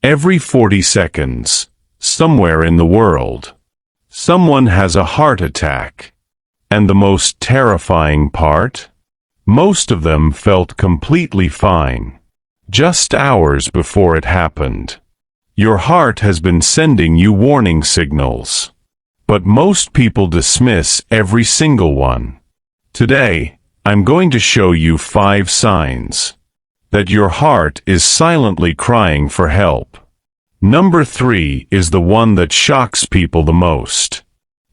Every 40 seconds, somewhere in the world, someone has a heart attack. And the most terrifying part? Most of them felt completely fine, just hours before it happened. Your heart has been sending you warning signals. But most people dismiss every single one. Today, I'm going to show you 5 signs that your heart is silently crying for help. Number 3 is the one that shocks people the most,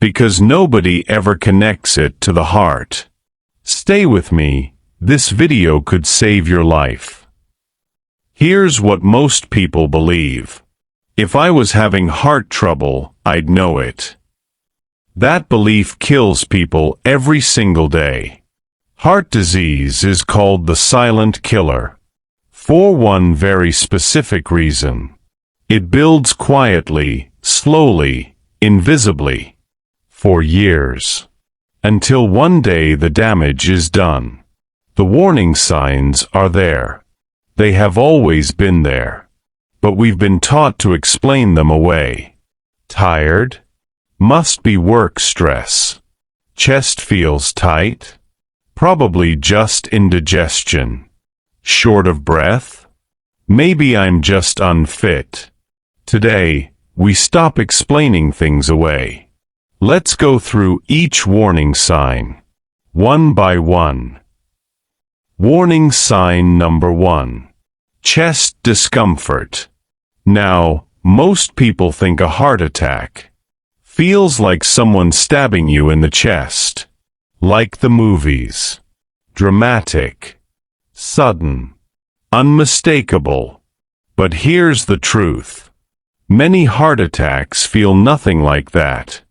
because nobody ever connects it to the heart. Stay with me, this video could save your life. Here's what most people believe. If I was having heart trouble, I'd know it. That belief kills people every single day. Heart disease is called the silent killer, for one very specific reason. It builds quietly, slowly, invisibly, for years, until one day the damage is done. The warning signs are there. They have always been there, but we've been taught to explain them away. Tired? Must be work stress. Chest feels tight? Probably just indigestion. Short of breath? Maybe I'm just unfit. Today, we stop explaining things away. Let's go through each warning sign, one by one. Warning sign number 1. Chest discomfort. Now, most people think a heart attack feels like someone stabbing you in the chest. Like the movies. Dramatic. Sudden. Unmistakable. But here's the truth. Many heart attacks feel nothing like that.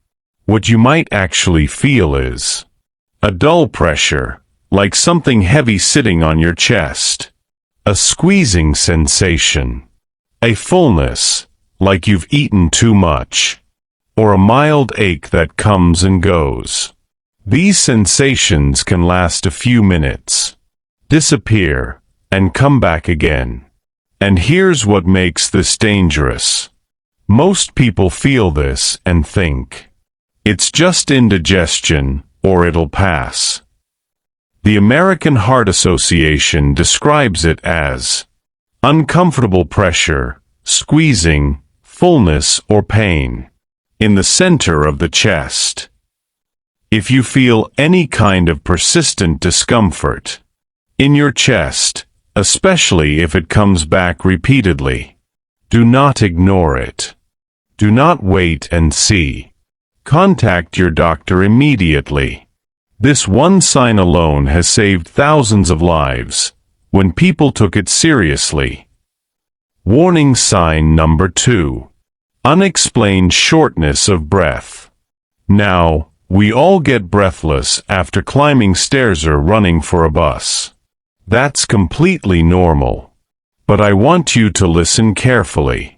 What you might actually feel is a dull pressure, like something heavy sitting on your chest. A squeezing sensation. A fullness, like you've eaten too much. Or a mild ache that comes and goes. These sensations can last a few minutes, disappear, and come back again. And here's what makes this dangerous. Most people feel this and think, it's just indigestion, or it'll pass. The American Heart Association describes it as uncomfortable pressure, squeezing, fullness or pain in the center of the chest. If you feel any kind of persistent discomfort in your chest, especially if it comes back repeatedly, do not ignore it. Do not wait and see. Contact your doctor immediately. This one sign alone has saved thousands of lives when people took it seriously. Warning sign number 2. Unexplained shortness of breath. Now, we all get breathless after climbing stairs or running for a bus. That's completely normal. But I want you to listen carefully.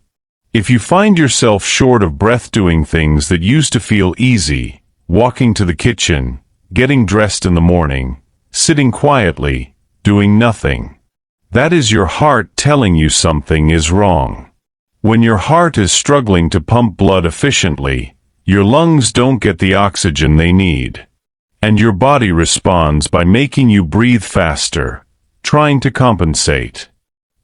If you find yourself short of breath doing things that used to feel easy, walking to the kitchen, getting dressed in the morning, sitting quietly, doing nothing, that is your heart telling you something is wrong. When your heart is struggling to pump blood efficiently, your lungs don't get the oxygen they need. And your body responds by making you breathe faster, trying to compensate.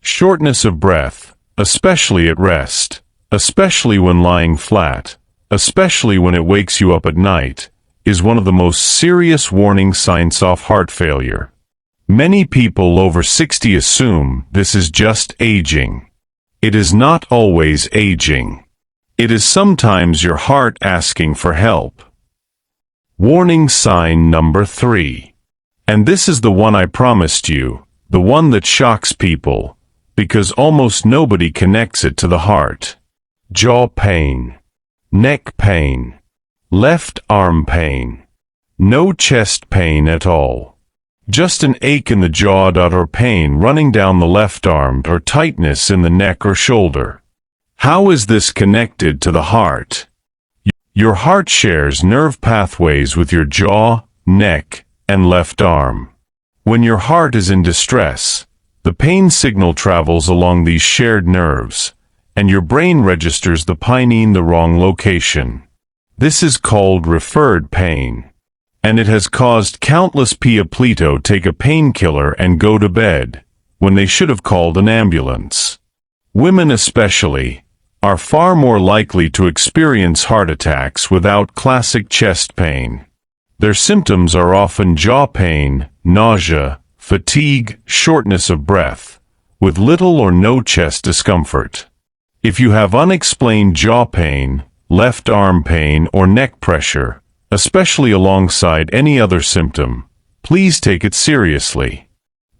Shortness of breath, especially at rest, especially when lying flat, especially when it wakes you up at night, is one of the most serious warning signs of heart failure. Many people over 60 assume this is just aging. It is not always aging. It is sometimes your heart asking for help. Warning sign number 3. And this is the one I promised you, the one that shocks people, because almost nobody connects it to the heart. Jaw pain. Neck pain. Left arm pain. No chest pain at all. Just an ache in the jaw or pain running down the left arm or tightness in the neck or shoulder. How is this connected to the heart? Your heart shares nerve pathways with your jaw, neck, and left arm. When your heart is in distress, the pain signal travels along these shared nerves, and your brain registers the pain in the wrong location. This is called referred pain, and it has caused countless people take a painkiller and go to bed, when they should have called an ambulance. Women especially are far more likely to experience heart attacks without classic chest pain. Their symptoms are often jaw pain, nausea, fatigue, shortness of breath, with little or no chest discomfort. If you have unexplained jaw pain, left arm pain, or neck pressure, especially alongside any other symptom, please take it seriously.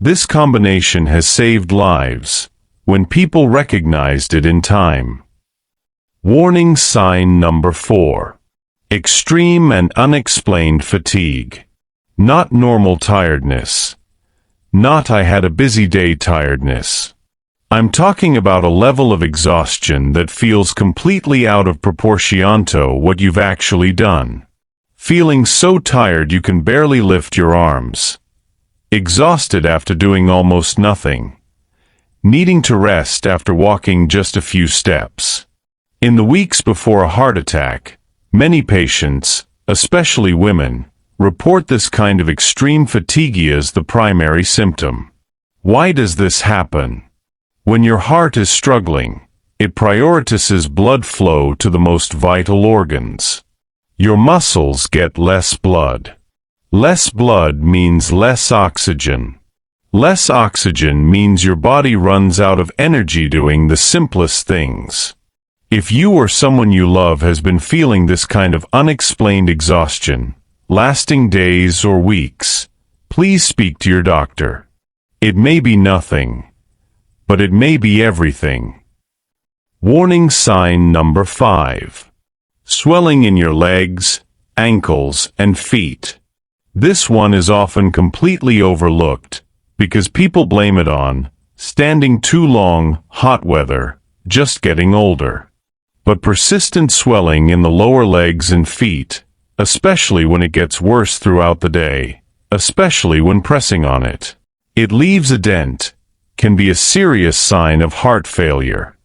This combination has saved lives when people recognized it in time. Warning sign number 4. Extreme and unexplained fatigue. Not normal tiredness. Not I had a busy day tiredness. I'm talking about a level of exhaustion that feels completely out of proportion to what you've actually done. Feeling so tired you can barely lift your arms. Exhausted after doing almost nothing. Needing to rest after walking just a few steps. In the weeks before a heart attack, many patients, especially women, report this kind of extreme fatigue as the primary symptom. Why does this happen? When your heart is struggling, it prioritizes blood flow to the most vital organs. Your muscles get less blood. Less blood means less oxygen. Less oxygen means your body runs out of energy doing the simplest things. If you or someone you love has been feeling this kind of unexplained exhaustion, lasting days or weeks, please speak to your doctor. It may be nothing, but it may be everything. Warning sign number 5. Swelling in your legs, ankles, and feet. This one is often completely overlooked because people blame it on standing too long, hot weather, just getting older. But persistent swelling in the lower legs and feet, especially when it gets worse throughout the day, especially when pressing on it, it leaves a dent, can be a serious sign of heart failure.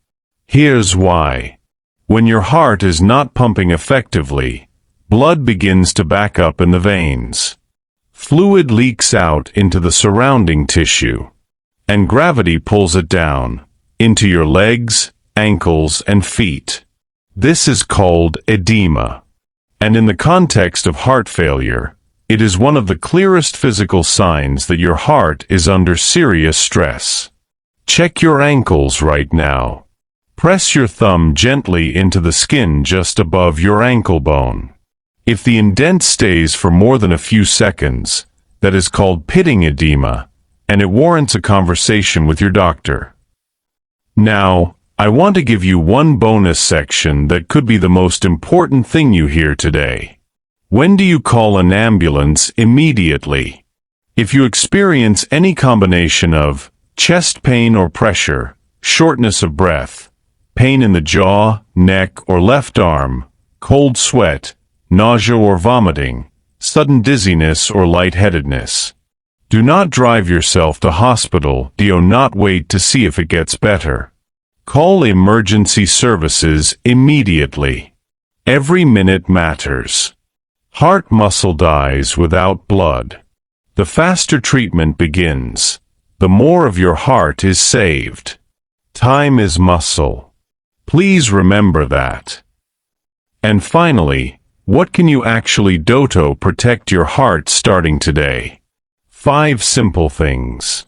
Here's why. When your heart is not pumping effectively, blood begins to back up in the veins. Fluid leaks out into the surrounding tissue, and gravity pulls it down into your legs, ankles, and feet. This is called edema. And in the context of heart failure, it is one of the clearest physical signs that your heart is under serious stress. Check your ankles right now. Press your thumb gently into the skin just above your ankle bone. If the indent stays for more than a few seconds, that is called pitting edema, and it warrants a conversation with your doctor. Now, I want to give you one bonus section that could be the most important thing you hear today. When do you call an ambulance immediately? If you experience any combination of chest pain or pressure, shortness of breath, pain in the jaw, neck, or left arm, cold sweat, nausea or vomiting, sudden dizziness or lightheadedness, do not drive yourself to hospital. Do not wait to see if it gets better. Call emergency services immediately. Every minute matters. Heart muscle dies without blood. The faster treatment begins, the more of your heart is saved. Time is muscle. Please remember that. And finally, what can you actually do to protect your heart starting today? 5 simple things.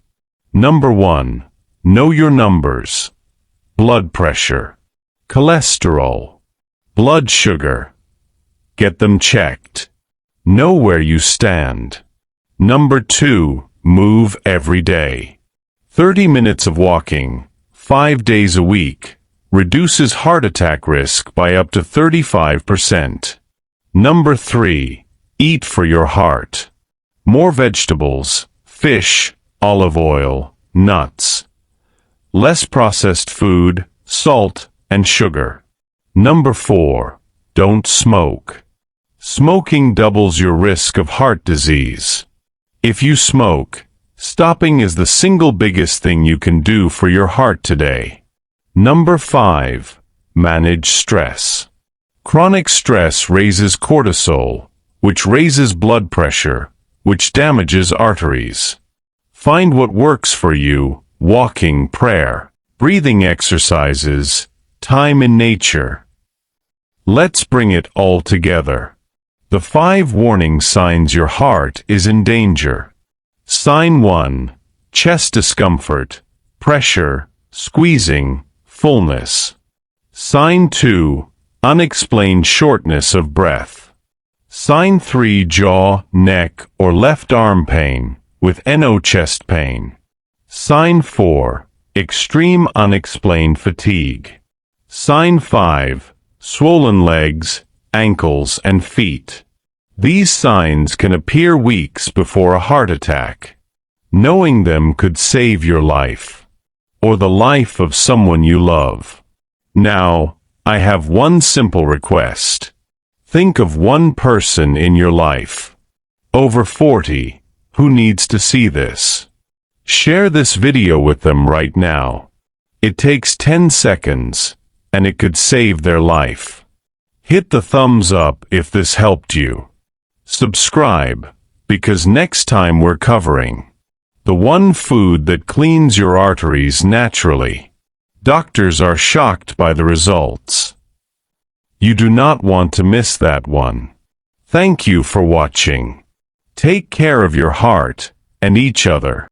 Number 1. Know your numbers. Blood pressure, cholesterol, blood sugar. Get them checked. Know where you stand. Number 2. Move every day. 30 minutes of walking, 5 days a week, reduces heart attack risk by up to 35%. Number 3. Eat for your heart. More vegetables, fish, olive oil, nuts. Less processed food, salt, and sugar. Number 4. Don't smoke. Smoking doubles your risk of heart disease. If you smoke, stopping is the single biggest thing you can do for your heart today. Number 5. Manage stress. Chronic stress raises cortisol, which raises blood pressure, which damages arteries. Find what works for you: walking, prayer, breathing exercises, time in nature. Let's bring it all together. The 5 warning signs your heart is in danger. Sign 1. Chest discomfort, pressure, squeezing, fullness. Sign 2. Unexplained shortness of breath. Sign 3. Jaw, neck, or left arm pain, with no chest pain. Sign 4. Extreme unexplained fatigue. Sign 5. Swollen legs, ankles, and feet. These signs can appear weeks before a heart attack. Knowing them could save your life, or the life of someone you love. Now, I have one simple request. Think of one person in your life, over 40, who needs to see this. Share this video with them right now. It takes 10 seconds, and it could save their life. Hit the thumbs up if this helped you. Subscribe, because next time we're covering the one food that cleans your arteries naturally. Doctors are shocked by the results. You do not want to miss that one. Thank you for watching. Take care of your heart and each other.